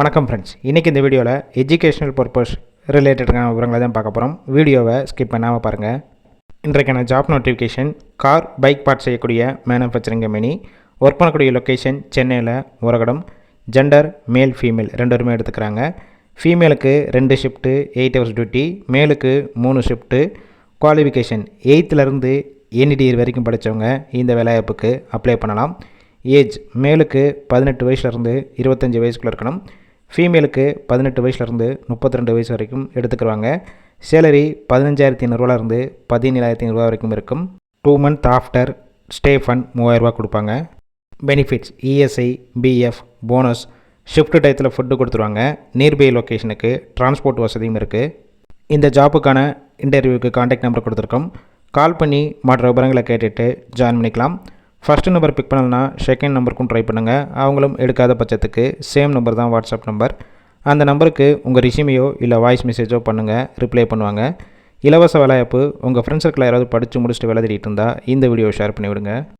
வணக்கம் ஃப்ரெண்ட்ஸ், இன்றைக்கி இந்த வீடியோவில் எஜுகேஷனல் பர்பஸ் ரிலேட்டடான விவரங்களை தான் பார்க்க போகிறோம். வீடியோவை ஸ்கிப் பண்ணாமல் பாருங்கள். இன்றைக்கான job notification car bike part செய்யக்கூடிய மேனுஃபேக்சரிங் கம்பெனி. ஒர்க் பண்ணக்கூடிய லொக்கேஷன் சென்னையில் உரகடம். ஜெண்டர் மேல் ஃபீமேல் ரெண்டு பேருமே எடுத்துக்கிறாங்க. ஃபீமேலுக்கு 2 ஷிஃப்ட்டு 8 ஹவர்ஸ் டியூட்டி, மேலுக்கு 3 ஷிஃப்ட்டு. குவாலிஃபிகேஷன் 8லேருந்து NED வரைக்கும் படித்தவங்க இந்த வேலைவாய்ப்புக்கு அப்ளை பண்ணலாம். ஏஜ் மேலுக்கு 18 வயசுலேருந்து 25 வயசுக்குள்ளே இருக்கணும். ஃபீமேலுக்கு 18 வயசுலேருந்து 32 வயசு வரைக்கும் எடுத்துக்கிறாங்க. சேலரி 15,500ரூவாலேருந்து 17,500 வரைக்கும் இருக்கும். 2 மந்த் ஆஃப்டர் ஸ்டே ஃபண்ட் 3000 கொடுப்பாங்க. Benefits ESI, BF, bonus, shift டயத்தில் ஃபுட்டு கொடுத்துருவாங்க. நியர்பை லொக்கேஷனுக்கு டிரான்ஸ்போர்ட் வசதியும் இருக்குது. இந்த ஜாப்புக்கான இன்டர்வியூக்கு கான்டாக்ட் நம்பர் கொடுத்துருக்கோம். கால் பண்ணி மற்ற விவரங்களை கேட்டுட்டு ஜாயின் பண்ணிக்கலாம். ஃபஸ்ட்டு நம்பர் பிக் பண்ணலன்னா செகண்ட் நம்பருக்கும் ட்ரை பண்ணுங்கள். அவங்களும் எடுக்காத பட்சத்துக்கு சேம் நம்பர் தான் வாட்ஸ்அப் நம்பர். அந்த நம்பருக்கு உங்கள் ரிசியூமையோ இல்லை வாய்ஸ் மெசேஜோ பண்ணுங்கள், ரிப்ளை பண்ணுவாங்க. இலவச வேலைவாய்ப்பு. உங்கள் ஃப்ரெண்ட்ஸ் சர்க்கிள் யாராவது படித்து முடிச்சுட்டு வேலை தேடிட்டு இருந்தால் இந்த வீடியோவை ஷேர் பண்ணிவிடுங்க.